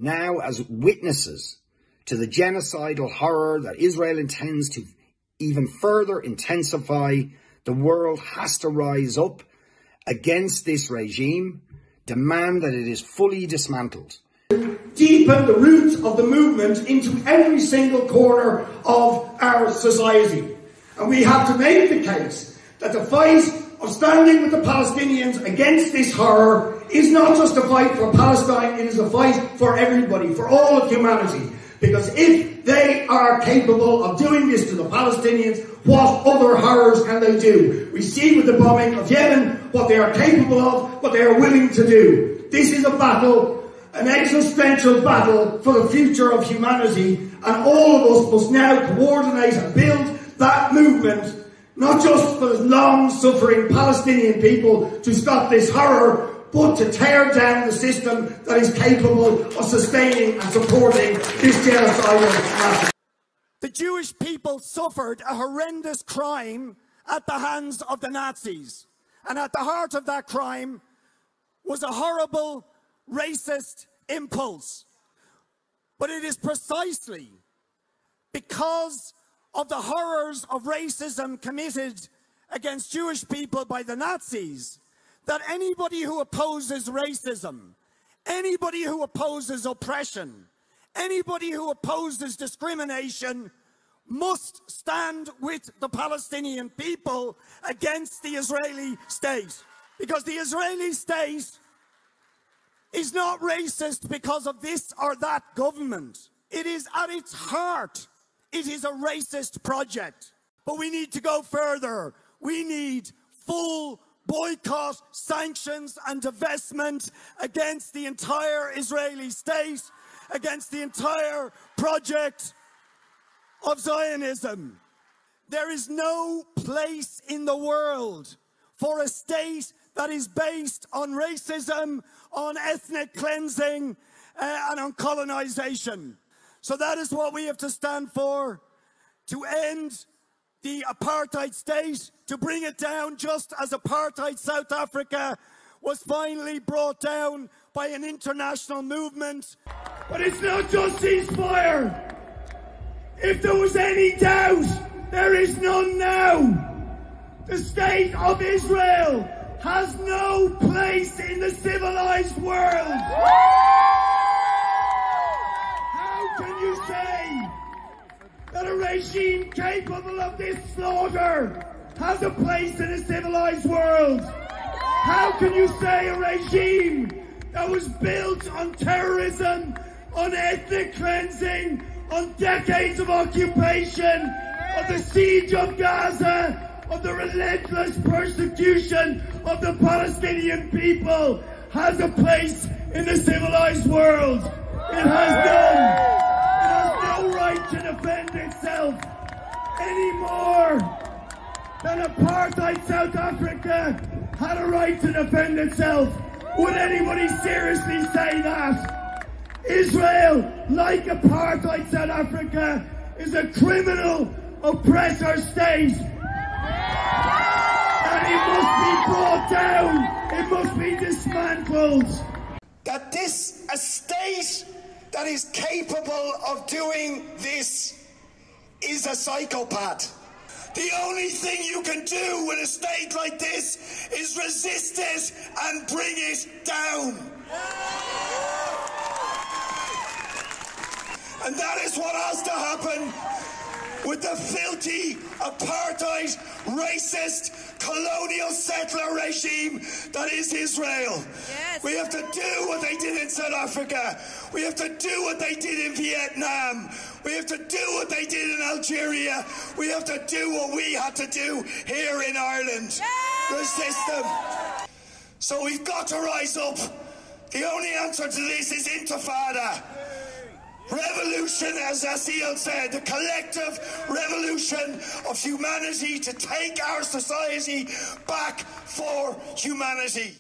now as witnesses to the genocidal horror that Israel intends to even further intensify, the world has to rise up against this regime, demand that it is fully dismantled. Deepen the roots of the movement into every single corner of our society. And we have to make the case that the fight of standing with the Palestinians against this horror is not just a fight for Palestine, it is a fight for everybody, for all of humanity. Because if they are capable of doing this to the Palestinians, what other horrors can they do? We see with the bombing of Yemen what they are capable of, what they are willing to do. This is a battle, an existential battle for the future of humanity, and all of us must now coordinate and build that movement, not just for the long-suffering Palestinian people to stop this horror, but to tear down the system that is capable of sustaining and supporting this genocidal massacre. The Jewish people suffered a horrendous crime at the hands of the Nazis. And at the heart of that crime was a horrible, racist impulse. But it is precisely because of the horrors of racism committed against Jewish people by the Nazis that anybody who opposes racism, anybody who opposes oppression, anybody who opposes discrimination must stand with the Palestinian people against the Israeli state. Because the Israeli state is not racist because of this or that government. It is at its heart, it is a racist project. But we need to go further. We need full boycott, sanctions and divestment against the entire Israeli state, against the entire project of Zionism. There is no place in the world for a state that is based on racism, on ethnic cleansing, and on colonization. So that is what we have to stand for, to end the apartheid state, to bring it down just as apartheid South Africa was finally brought down by an international movement. But it's not just ceasefire. If there was any doubt, there is none now. The state of Israel has no place in the civilized world. How can you say that a regime capable of this slaughter has a place in a civilized world? How can you say a regime that was built on terrorism, on ethnic cleansing, on decades of occupation, of the siege of Gaza, of the relentless persecution of the Palestinian people, has a place in the civilized world? It has none. It has no right to defend itself any more than apartheid South Africa had a right to defend itself. Would anybody seriously say that? Israel, like apartheid South Africa, is a criminal oppressor state. And it must be brought down. It must be dismantled. That this, a state that is capable of doing this, is a psychopath. The only thing you can do with a state like this is resist it and bring it down. And that is what has to happen with the filthy, apartheid, racist, colonial settler regime that is Israel. Yes. We have to do what they did in South Africa. We have to do what they did in Vietnam. We have to do what they did in Algeria. We have to do what we had to do here in Ireland. Yes. Resist them. So we've got to rise up. The only answer to this is intifada. Revolution, as Asiel said, the collective revolution of humanity to take our society back for humanity.